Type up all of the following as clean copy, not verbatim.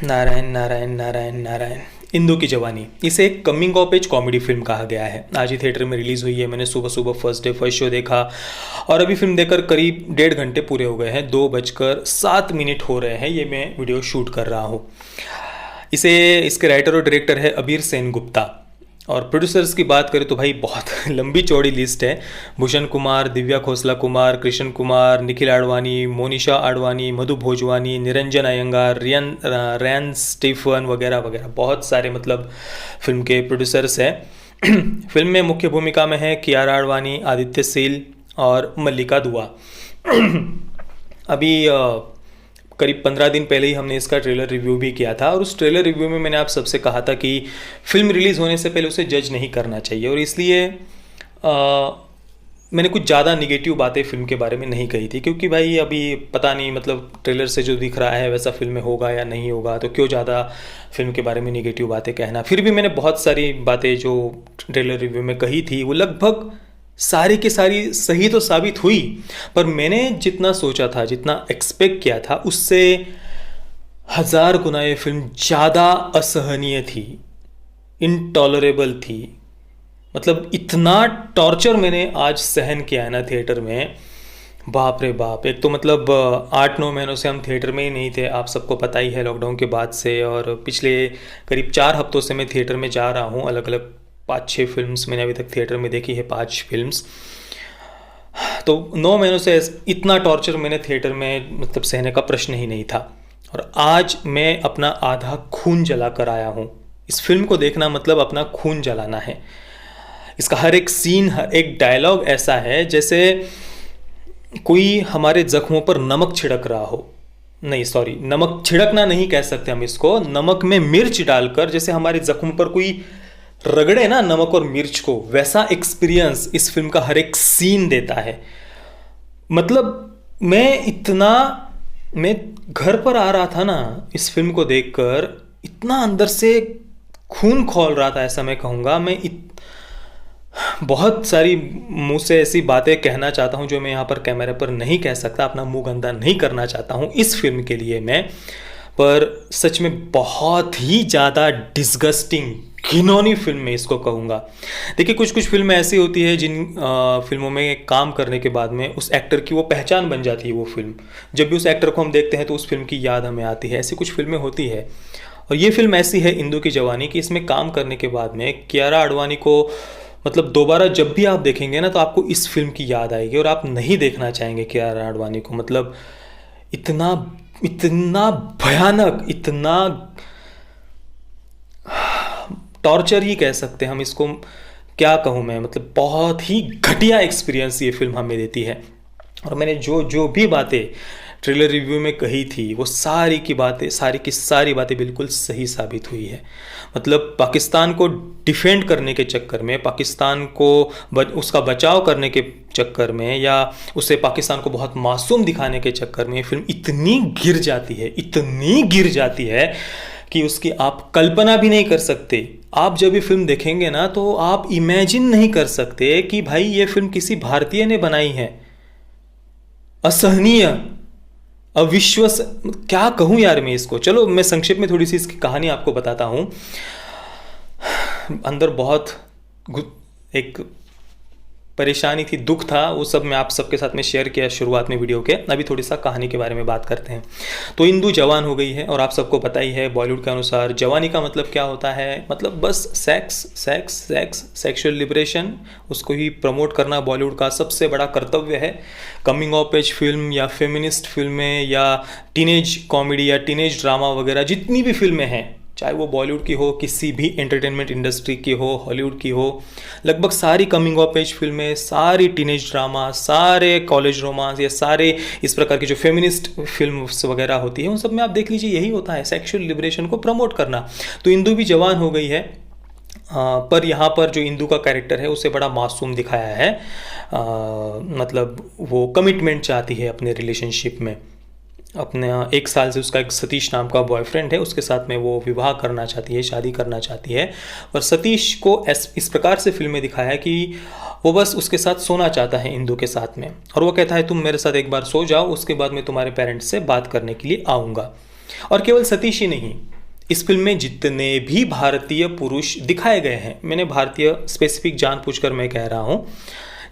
नारायण नारायण नारायण नारायण। इंदु की जवानी, इसे एक coming of age comedy film कहा गया है। आज ही थिएटर में रिलीज़ हुई है। मैंने सुबह सुबह फर्स्ट डे फर्स्ट शो देखा और अभी फिल्म देखकर करीब 1.5 घंटे पूरे हो गए हैं। 2:07 हो रहे हैं ये मैं वीडियो शूट कर रहा हूँ। इसके राइटर और डायरेक्टर है अबीर सेन गुप्ता। और प्रोड्यूसर्स की बात करें तो भाई बहुत लंबी चौड़ी लिस्ट है। भूषण कुमार, दिव्या खोसला कुमार, कृष्ण कुमार, निखिल आडवाणी, मोनिशा आडवाणी, मधु भोजवानी, निरंजन अयंगार, रैन स्टीफन वगैरह वगैरह बहुत सारे मतलब फिल्म के प्रोड्यूसर्स हैं। फिल्म में मुख्य भूमिका में है कियारा आडवाणी, आदित्य सील और मल्लिका दुआ। अभी करीब 15 दिन पहले ही हमने इसका ट्रेलर रिव्यू भी किया था और उस ट्रेलर रिव्यू में मैंने आप सबसे कहा था कि फिल्म रिलीज़ होने से पहले उसे जज नहीं करना चाहिए और इसलिए मैंने कुछ ज़्यादा निगेटिव बातें फिल्म के बारे में नहीं कही थी, क्योंकि भाई अभी पता नहीं मतलब ट्रेलर से जो दिख रहा है वैसा फिल्म में होगा या नहीं होगा, तो क्यों ज़्यादा फिल्म के बारे में निगेटिव बातें कहना। फिर भी मैंने बहुत सारी बातें जो ट्रेलर रिव्यू में कही थी वो लगभग सारी की सारी सही तो साबित हुई, पर मैंने जितना सोचा था, जितना एक्सपेक्ट किया था, उससे 1000 गुना ये फिल्म ज़्यादा असहनीय थी, इनटॉलरेबल थी। मतलब इतना टॉर्चर मैंने आज सहन किया है ना थिएटर में, बाप रे बाप। एक तो मतलब 8-9 महीनों से हम थिएटर में ही नहीं थे, आप सबको पता ही है लॉकडाउन के बाद से, और पिछले करीब 4 हफ्तों से मैं थिएटर में जा रहा हूँ। अलग अलग 5-6 फिल्म्स मैंने अभी तक थिएटर में देखी है, 5 फिल्म्स। तो 9 महीनों से इतना टॉर्चर मैंने थिएटर में मतलब सहने का प्रश्न ही नहीं था, और आज मैं अपना आधा खून जला कर आया हूँ। इस फिल्म को देखना मतलब अपना खून जलाना है। इसका हर एक सीन, हर एक डायलॉग ऐसा है जैसे कोई हमारे जख्मों पर नमक छिड़क रहा हो। नहीं सॉरी, नमक छिड़कना नहीं कह सकते हम इसको, नमक में मिर्च डालकर जैसे हमारे जख्म पर कोई रगड़े ना नमक और मिर्च को, वैसा एक्सपीरियंस इस फिल्म का हर एक सीन देता है। मतलब मैं घर पर आ रहा था ना इस फिल्म को देखकर, इतना अंदर से खून खौल रहा था, ऐसा मैं कहूँगा। बहुत सारी मुंह से ऐसी बातें कहना चाहता हूँ जो मैं यहाँ पर कैमरे पर नहीं कह सकता, अपना मुंह गंदा नहीं करना चाहता हूँ इस फिल्म के लिए मैं, पर सच में बहुत ही ज़्यादा डिस्गस्टिंग, घिनौनी फिल्म में इसको कहूँगा। देखिए कुछ फिल्में ऐसी होती है जिन फिल्मों में काम करने के बाद में उस एक्टर की वो पहचान बन जाती है। वो फिल्म जब भी उस एक्टर को हम देखते हैं तो उस फिल्म की याद हमें आती है। ऐसी कुछ फिल्में होती है और ये फिल्म ऐसी है इंदु की जवानी कि इसमें काम करने के बाद में कियारा आडवाणी को मतलब दोबारा जब भी आप देखेंगे ना तो आपको इस फिल्म की याद आएगी और आप नहीं देखना चाहेंगे कियारा आडवाणी को। मतलब इतना भयानक, इतना टॉर्चर ही कह सकते हैं हम इसको, क्या कहूँ मैं। मतलब बहुत ही घटिया एक्सपीरियंस ये फिल्म हमें देती है। और मैंने जो भी बातें ट्रेलर रिव्यू में कही थी वो सारी की सारी बातें बिल्कुल सही साबित हुई है। मतलब पाकिस्तान को डिफेंड करने के चक्कर में, पाकिस्तान को उसका बचाव करने के चक्कर में, या उसे पाकिस्तान को बहुत मासूम दिखाने के चक्कर में फिल्म इतनी गिर जाती है कि उसकी आप कल्पना भी नहीं कर सकते। आप जब ये फिल्म देखेंगे ना तो आप इमेजिन नहीं कर सकते कि भाई ये फिल्म किसी भारतीय ने बनाई है। असहनीय, अविश्वास, क्या कहूँ यार मैं इसको। चलो मैं संक्षेप में थोड़ी सी इसकी कहानी आपको बताता हूँ। अंदर बहुत एक परेशानी थी, दुख था, वो सब मैं आप सबके साथ में शेयर किया शुरुआत में वीडियो के। अभी थोड़ी सा कहानी के बारे में बात करते हैं। तो इंदु जवान हो गई है और आप सबको पता ही है बॉलीवुड के अनुसार जवानी का मतलब क्या होता है। मतलब बस सेक्सुअल लिबरेशन, उसको ही प्रमोट करना बॉलीवुड का सबसे बड़ा कर्तव्य है। कमिंग ऑफ एज फिल्म या फेमिनिस्ट फिल्में या टीनेज कॉमेडी या टीनेज ड्रामा वगैरह जितनी भी फिल्में हैं, चाहे वो बॉलीवुड की हो, किसी भी एंटरटेनमेंट इंडस्ट्री की हो, हॉलीवुड की हो, लगभग सारी कमिंग ऑफ एज फिल्में, सारी टीनेज ड्रामा, सारे कॉलेज रोमांस, या सारे इस प्रकार की जो फेमिनिस्ट फिल्म्स वगैरह होती है, उन सब में आप देख लीजिए यही होता है, सेक्सुअल लिबरेशन को प्रमोट करना। तो इंदु भी जवान हो गई है, पर यहाँ पर जो इंदु का कैरेक्टर है उसे बड़ा मासूम दिखाया है। मतलब वो कमिटमेंट चाहती है अपने रिलेशनशिप में। अपने 1 साल से उसका एक सतीश नाम का बॉयफ्रेंड है, उसके साथ में वो विवाह करना चाहती है, शादी करना चाहती है। और सतीश को इस प्रकार से फिल्म में दिखाया है कि वो बस उसके साथ सोना चाहता है इंदु के साथ में, और वो कहता है तुम मेरे साथ एक बार सो जाओ, उसके बाद मैं तुम्हारे पेरेंट्स से बात करने के लिए आऊँगा। और केवल सतीश ही नहीं, इस फिल्म में जितने भी भारतीय पुरुष दिखाए गए हैं, मैंने भारतीय स्पेसिफिक जानबूझकर मैं कह रहा हूँ,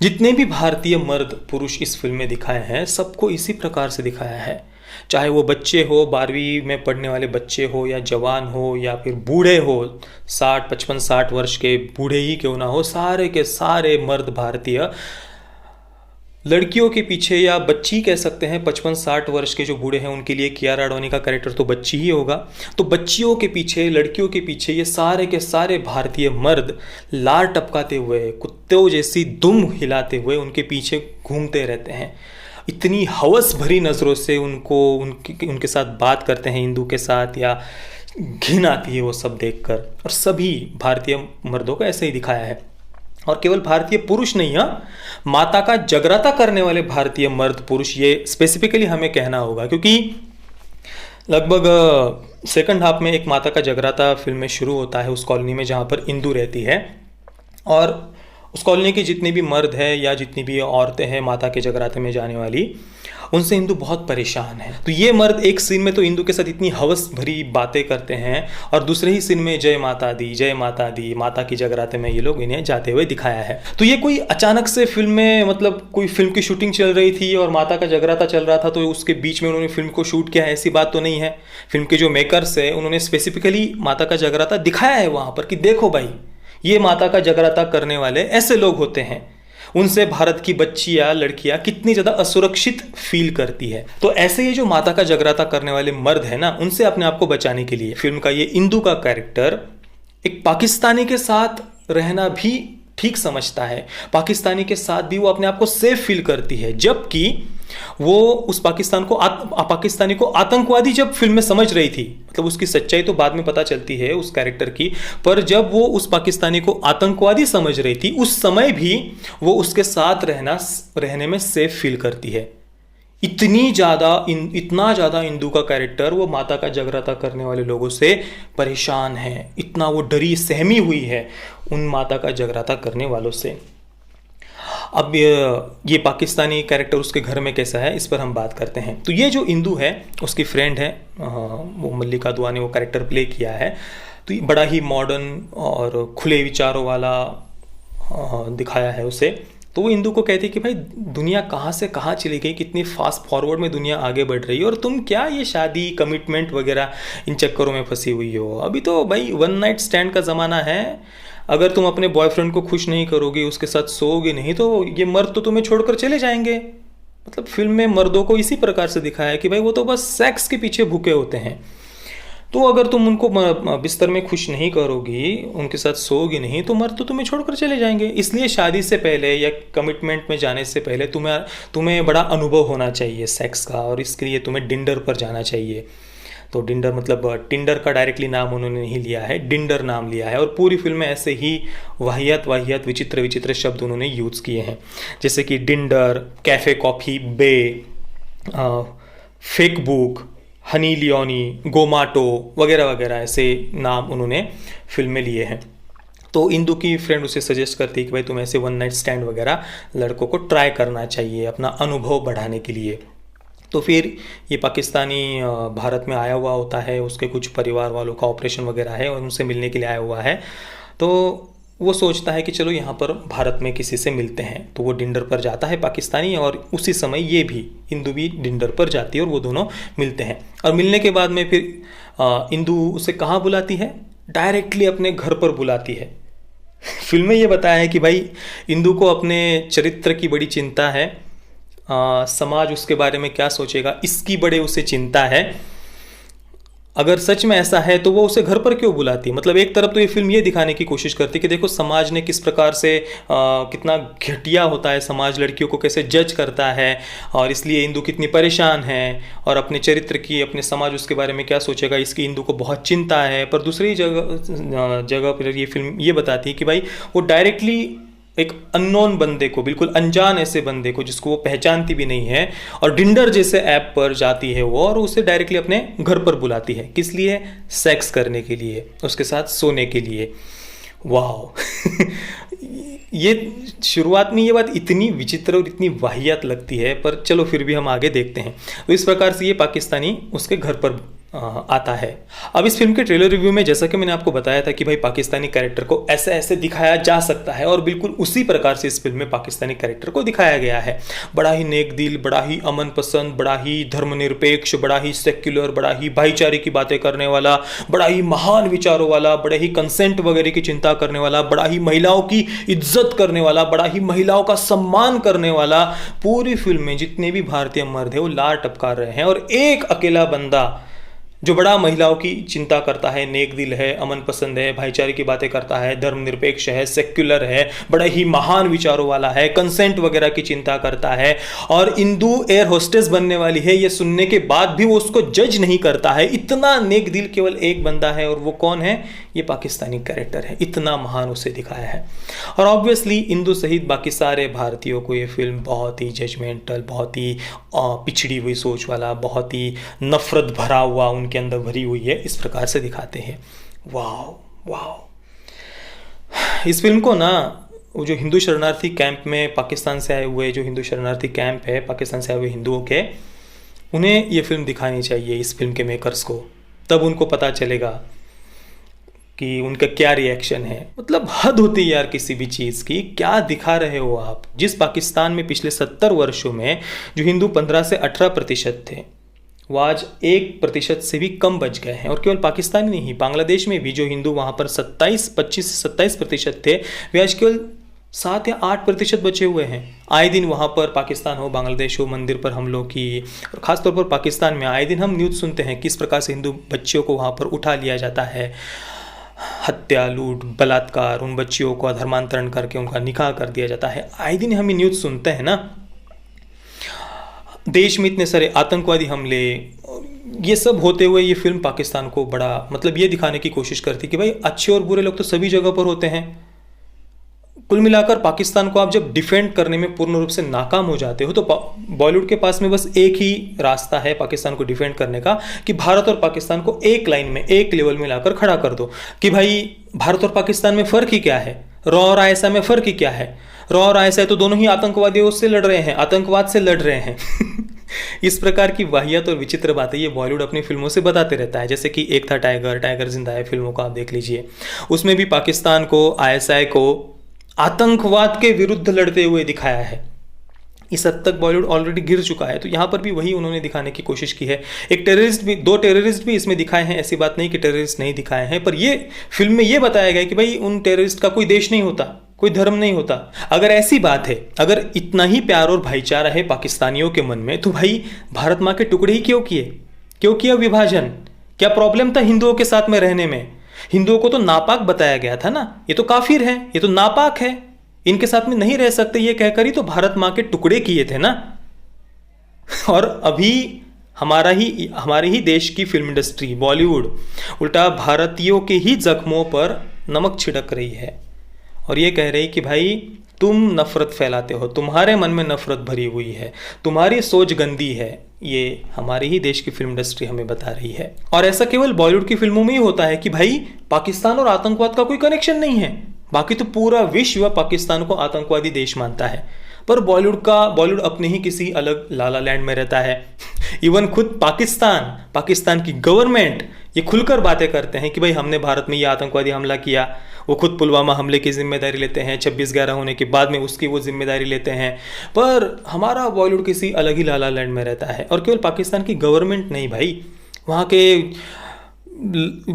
जितने भी भारतीय मर्द पुरुष इस फिल्म में दिखाए हैं सबको इसी प्रकार से दिखाया है। चाहे वो बच्चे हो, 12वीं में पढ़ने वाले बच्चे हो, या जवान हो, या फिर बूढ़े हो, 55-60 वर्ष के बूढ़े ही क्यों ना हो, सारे के सारे मर्द भारतीय लड़कियों के पीछे, या बच्ची कह सकते हैं, 55-60 वर्ष के जो बूढ़े हैं उनके लिए कियारा आडवाणी का कैरेक्टर तो बच्ची ही होगा। तो बच्चियों के पीछे, लड़कियों के पीछे ये सारे के सारे भारतीय मर्द लार टपकाते हुए, कुत्तों जैसी दुम हिलाते हुए उनके पीछे घूमते रहते हैं। इतनी हवस भरी नज़रों से उनके साथ बात करते हैं, इंदु के साथ, या घिन आती है वो सब देखकर। और सभी भारतीय मर्दों को ऐसे ही दिखाया है। और केवल भारतीय पुरुष नहीं, हाँ, माता का जगराता करने वाले भारतीय मर्द पुरुष, ये स्पेसिफिकली हमें कहना होगा, क्योंकि लगभग सेकंड हाफ में एक माता का जगराता फिल्म में शुरू होता है उस कॉलोनी में जहाँ पर इंदु रहती है। और उस कॉलोनी के जितने भी मर्द हैं या जितनी भी औरतें हैं माता के जगराते में जाने वाली, उनसे इंदु बहुत परेशान है। तो ये मर्द एक सीन में तो इंदु के साथ इतनी हवस भरी बातें करते हैं, और दूसरे ही सीन में जय माता दी, जय माता दी, माता की जगराते में ये लोग इन्हें जाते हुए दिखाया है। तो ये कोई अचानक से फिल्म में, मतलब कोई फिल्म की शूटिंग चल रही थी और माता का जगराता चल रहा था तो उसके बीच में उन्होंने फिल्म को शूट किया है, ऐसी बात तो नहीं है। फिल्म के जो मेकर्स है उन्होंने स्पेसिफिकली माता का जगराता दिखाया है वहाँ पर, कि देखो भाई, ये माता का जगराता करने वाले ऐसे लोग होते हैं, उनसे भारत की बच्चियां, लड़कियां कितनी ज़्यादा असुरक्षित फील करती है। तो ऐसे ये जो माता का जगराता करने वाले मर्द है ना, उनसे अपने आप को बचाने के लिए फिल्म का ये इंदु का कैरेक्टर एक पाकिस्तानी के साथ रहना भी ठीक समझता है। पाकिस्तानी के साथ भी वो अपने आप को सेफ फील करती है, जबकि वो उस पाकिस्तानी को आतंकवादी जब फिल्म में समझ रही थी, मतलब उसकी सच्चाई तो बाद में पता चलती है उस कैरेक्टर की, पर जब वो उस पाकिस्तानी को आतंकवादी समझ रही थी उस समय भी वो उसके साथ रहने में सेफ फील करती है। इतना ज़्यादा इंदु का कैरेक्टर वो माता का जगराता करने वाले लोगों से परेशान है, इतना वो डरी सहमी हुई है उन माता का जगराता करने वालों से। अब ये पाकिस्तानी कैरेक्टर उसके घर में कैसा है, इस पर हम बात करते हैं। तो ये जो इंदु है उसकी फ्रेंड है, वो मल्लिका दुआ ने वो कैरेक्टर प्ले किया है। तो ये बड़ा ही मॉडर्न और खुले विचारों वाला दिखाया है उसे। तो वो इंदु को कहती है कि भाई दुनिया कहाँ से कहाँ चली गई, कितनी फास्ट फॉरवर्ड में दुनिया आगे बढ़ रही है, और तुम क्या ये शादी, कमिटमेंट वगैरह इन चक्करों में फंसी हुई हो। अभी तो भाई वन नाइट स्टैंड का ज़माना है, अगर तुम अपने बॉयफ्रेंड को खुश नहीं करोगी, उसके साथ सोओगे नहीं, तो ये मर्द तो तुम्हें छोड़कर चले जाएंगे। मतलब फिल्म में मर्दों को इसी प्रकार से दिखाया है कि भाई वो तो बस सेक्स के पीछे भूखे होते हैं। तो अगर तुम उनको बिस्तर में खुश नहीं करोगी, उनके साथ सोओगी नहीं, तो मर्द तो तुम्हें छोड़कर चले जाएंगे। इसलिए शादी से पहले या कमिटमेंट में जाने से पहले तुम्हें बड़ा अनुभव होना चाहिए सेक्स का, और इसके लिए तुम्हें डिंडर पर जाना चाहिए। तो डिंडर मतलब टिंडर का डायरेक्टली नाम उन्होंने नहीं लिया है, डिंडर नाम लिया है। और पूरी फिल्म में ऐसे ही वाहियात विचित्र शब्द उन्होंने यूज़ किए हैं, जैसे कि डिंडर, कैफ़े कॉफ़ी, बे, फेक बुक, हनी लियोनी, गोमाटो वगैरह वगैरह ऐसे नाम उन्होंने फिल्म में लिए हैं। तो इंदु की फ्रेंड उसे सजेस्ट करती है कि भाई तुम ऐसे वन नाइट स्टैंड वगैरह लड़कों को ट्राई करना चाहिए अपना अनुभव बढ़ाने के लिए। तो फिर ये पाकिस्तानी भारत में आया हुआ होता है, उसके कुछ परिवार वालों का ऑपरेशन वगैरह है और उनसे मिलने के लिए आया हुआ है। तो वो सोचता है कि चलो यहाँ पर भारत में किसी से मिलते हैं। तो वो डिंडर पर जाता है पाकिस्तानी, और उसी समय ये भी इंदु भी डिंडर पर जाती है और वो दोनों मिलते हैं। और मिलने के बाद में फिर इंदु उसे कहाँ बुलाती है, डायरेक्टली अपने घर पर बुलाती है। फिल्म में ये बताया है कि भाई इंदु को अपने चरित्र की बड़ी चिंता है, समाज उसके बारे में क्या सोचेगा इसकी बड़े उसे चिंता है। अगर सच में ऐसा है तो वो उसे घर पर क्यों बुलाती है। मतलब एक तरफ तो ये फिल्म ये दिखाने की कोशिश करती है कि देखो समाज ने किस प्रकार से कितना घटिया होता है, समाज लड़कियों को कैसे जज करता है, और इसलिए इंदु कितनी परेशान है, और अपने चरित्र की, अपने समाज उसके बारे में क्या सोचेगा इसकी इंदु को बहुत चिंता है। पर दूसरी जगह पर ये फिल्म ये बताती है कि भाई वो डायरेक्टली एक अननोन बंदे को, बिल्कुल अनजान ऐसे बंदे को जिसको वो पहचानती भी नहीं है, और डिंडर जैसे ऐप पर जाती है वो, और उसे डायरेक्टली अपने घर पर बुलाती है। किस लिए? सेक्स करने के लिए, उसके साथ सोने के लिए। वाह ये शुरुआत में ये बात इतनी विचित्र और इतनी वाहियात लगती है, पर चलो फिर भी हम आगे देखते हैं। तो इस प्रकार से ये पाकिस्तानी उसके घर पर आता है। अब इस फिल्म के ट्रेलर रिव्यू में जैसा कि मैंने आपको बताया था कि भाई पाकिस्तानी कैरेक्टर को ऐसे ऐसे दिखाया जा सकता है, और बिल्कुल उसी प्रकार से इस फिल्म में पाकिस्तानी कैरेक्टर को दिखाया गया है। बड़ा ही नेक दिल, बड़ा ही अमन पसंद, बड़ा ही धर्मनिरपेक्ष, बड़ा ही सेक्युलर, बड़ा ही भाईचारे की बातें करने वाला, बड़ा ही महान विचारों वाला, बड़े ही कंसेंट वगैरह की चिंता करने वाला, बड़ा ही महिलाओं की इज्जत करने वाला, बड़ा ही महिलाओं का सम्मान करने वाला। पूरी फिल्म में जितने भी भारतीय मर्द हैं वो लार टपका रहे हैं, और एक अकेला बंदा जो बड़ा महिलाओं की चिंता करता है, नेक दिल है, अमन पसंद है, भाईचारे की बातें करता है, धर्मनिरपेक्ष है, सेक्युलर है, बड़ा ही महान विचारों वाला है, कंसेंट वगैरह की चिंता करता है, और इंदु एयर होस्टेस बनने वाली है, ये सुनने के बाद भी वो उसको जज नहीं करता है। इतना नेक दिल केवल एक बंदा है, और वो कौन है? ये पाकिस्तानी कैरेक्टर है। इतना महान उसे दिखाया है। और ऑब्वियसली इंदु सहित बाकी सारे भारतीयों को ये फिल्म बहुत ही जजमेंटल, बहुत ही पिछड़ी हुई सोच वाला, बहुत ही नफरत भरा हुआ उनके अंदर भरी हुई है, इस प्रकार से दिखाते हैं। वाह वाह। इस फिल्म को ना वो जो हिंदू शरणार्थी कैंप में पाकिस्तान से आए हुए, जो हिंदू शरणार्थी कैंप है पाकिस्तान से आए हुए हिंदुओं के, उन्हें ये फिल्म दिखानी चाहिए, इस फिल्म के मेकर्स को। तब उनको पता चलेगा कि उनका क्या रिएक्शन है। मतलब हद होती है यार किसी भी चीज़ की। क्या दिखा रहे हो आप? जिस पाकिस्तान में पिछले 70 वर्षों में जो हिंदू 15 से 18% थे, वो आज 1% से भी कम बच गए हैं। और केवल पाकिस्तान ही नहीं, बांग्लादेश में भी जो हिंदू वहाँ पर 25 से 27% थे, वे आज केवल 7 या 8% बचे हुए हैं। आए दिन वहाँ पर, पाकिस्तान हो, बांग्लादेश हो, मंदिर पर हमलों की, और ख़ासतौर पर पाकिस्तान में आए दिन हम न्यूज़ सुनते हैं किस प्रकार से हिंदू बच्चियों को वहाँ पर उठा लिया जाता है, हत्या, लूट, बलात्कार, उन बच्चियों को धर्मांतरण करके उनका निकाह कर दिया जाता है। आए दिन हम ये न्यूज़ सुनते हैं ना। देश में इतने सारे आतंकवादी हमले, ये सब होते हुए ये फिल्म पाकिस्तान को बड़ा मतलब ये दिखाने की कोशिश करती कि भाई अच्छे और बुरे लोग तो सभी जगह पर होते हैं। कुल मिलाकर पाकिस्तान को आप जब डिफेंड करने में पूर्ण रूप से नाकाम हो जाते हो, तो बॉलीवुड के पास में बस एक ही रास्ता है पाकिस्तान को डिफेंड करने का, कि भारत और पाकिस्तान को एक लाइन में, एक लेवल में लाकर खड़ा कर दो कि भाई भारत और पाकिस्तान में फ़र्क ही क्या है, रॉ और आईएसआई में फ़र्क ही क्या है। रॉ और आईएसआई तो दोनों ही आतंकवादियों से लड़ रहे हैं, आतंकवाद से लड़ रहे हैं। इस प्रकार की वाहियात और विचित्र बातें ये बॉलीवुड अपनी फिल्मों से बताते रहता है। जैसे कि एक था टाइगर, टाइगर जिंदा है, फिल्मों को आप देख लीजिए, उसमें भी पाकिस्तान को, आईएसआई को आतंकवाद के विरुद्ध लड़ते हुए दिखाया है। इस हद तक बॉलीवुड ऑलरेडी गिर चुका है, तो यहाँ पर भी वही उन्होंने दिखाने की कोशिश की है। एक टेररिस्ट भी, 2 टेररिस्ट भी इसमें दिखाए हैं, ऐसी बात नहीं कि टेररिस्ट नहीं दिखाए हैं, पर ये फिल्म में ये बताया गया कि भाई उन टेररिस्ट का कोई देश नहीं होता, कोई धर्म नहीं होता। अगर ऐसी बात है, अगर इतना ही प्यार और भाईचारा है पाकिस्तानियों के मन में, तो भाई भारत माँ के टुकड़े ही क्यों किए? क्यों किया विभाजन? क्या प्रॉब्लम था हिंदुओं के साथ में रहने में? हिंदुओं को तो नापाक बताया गया था ना, ये तो काफिर है, ये तो नापाक है, इनके साथ में नहीं रह सकते, ये कहकर ही तो भारत माँ के टुकड़े किए थे ना। और अभी हमारे ही देश की फिल्म इंडस्ट्री बॉलीवुड उल्टा भारतीयों के ही जख्मों पर नमक छिड़क रही है, और ये कह रही कि भाई तुम नफरत फैलाते हो, तुम्हारे मन में नफरत भरी हुई है, तुम्हारी सोच गंदी है। ये हमारे ही देश की फिल्म इंडस्ट्री हमें बता रही है। और ऐसा केवल बॉलीवुड की फिल्मों में ही होता है कि भाई पाकिस्तान और आतंकवाद का कोई कनेक्शन नहीं है, बाकी तो पूरा विश्व पाकिस्तान को आतंकवादी देश मानता है। पर बॉलीवुड अपने ही किसी अलग लाला लैंड में रहता है। इवन खुद पाकिस्तान की गवर्नमेंट ये खुलकर बातें करते हैं कि भाई हमने भारत में ये आतंकवादी हमला किया। वो खुद पुलवामा हमले की जिम्मेदारी लेते हैं, 26/11 होने के बाद में उसकी वो जिम्मेदारी लेते हैं। पर हमारा बॉलीवुड किसी अलग ही लाला लैंड में रहता है। और केवल पाकिस्तान की गवर्नमेंट नहीं भाई, वहाँ के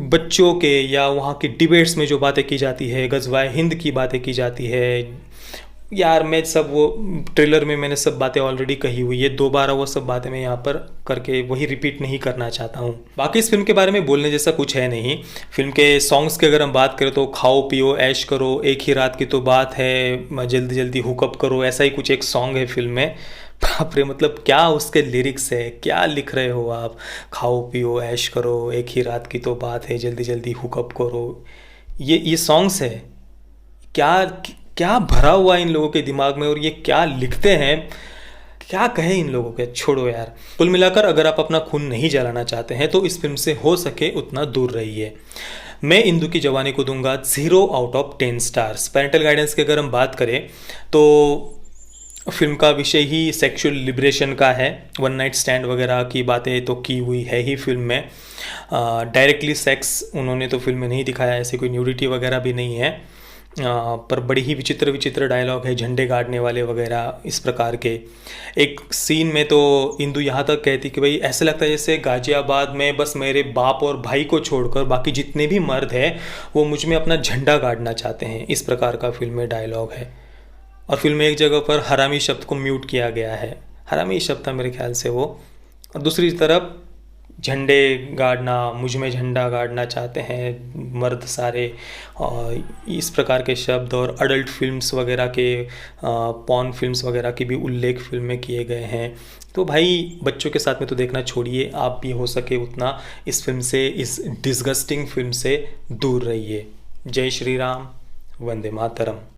बच्चों के या वहाँ की डिबेट्स में जो बातें की जाती है, गज़वाए हिंद की बातें की जाती है, यार मैं सब वो ट्रेलर में मैंने सब बातें ऑलरेडी कही हुई है, दोबारा वो सब बातें मैं यहाँ पर करके वही रिपीट नहीं करना चाहता हूँ। बाकी इस फिल्म के बारे में बोलने जैसा कुछ है नहीं। फिल्म के सॉन्ग्स की अगर हम बात करें तो खाओ पियो ऐश करो, एक ही रात की तो बात है, जल्दी जल्दी हुकअप करो, ऐसा ही कुछ एक सॉन्ग है फिल्म में। बाप रे, मतलब क्या उसके लिरिक्स है, क्या लिख रहे हो आप। खाओ पियो ऐश करो, एक ही रात की तो बात है, जल्दी जल्दी हुकअप करो, ये सॉन्ग्स है। क्या भरा हुआ है इन लोगों के दिमाग में, और ये क्या लिखते हैं, क्या कहे इन लोगों के। छोड़ो यार। कुल मिलाकर अगर आप अपना खून नहीं जलाना चाहते हैं तो इस फिल्म से हो सके उतना दूर रहिए। मैं इंदु की जवानी को दूंगा 0 out of 10 stars. Parental guidance की अगर हम बात करें तो फिल्म का विषय ही सेक्सुअल लिबरेशन का है। वन नाइट स्टैंड वगैरह की बातें तो की हुई है ही फिल्म में। डायरेक्टली सेक्स उन्होंने तो फिल्म में नहीं दिखाया, ऐसी कोई न्यूडिटी वगैरह भी नहीं है। पर बड़ी ही विचित्र विचित्र डायलॉग है, झंडे गाड़ने वाले वगैरह इस प्रकार के। एक सीन में तो इंदु यहाँ तक कहती कि भाई ऐसा लगता है जैसे गाजियाबाद में बस मेरे बाप और भाई को छोड़कर बाकी जितने भी मर्द हैं वो मुझ में अपना झंडा गाड़ना चाहते हैं, इस प्रकार का फिल्म में डायलॉग है। और फिल्म में एक जगह पर हरामी शब्द को म्यूट किया गया है, हरामी शब्द था मेरे ख्याल से वो। और दूसरी तरफ झंडे गाड़ना, मुझ में झंडा गाड़ना चाहते हैं मर्द सारे, और इस प्रकार के शब्द। और अडल्ट फिल्म्स वगैरह के, पॉर्न फिल्म्स वगैरह के भी उल्लेख फिल्म में किए गए हैं। तो भाई बच्चों के साथ में तो देखना छोड़िए, आप भी हो सके उतना इस फिल्म से, इस डिस्गस्टिंग फिल्म से दूर रहिए। जय श्री राम, वंदे मातरम।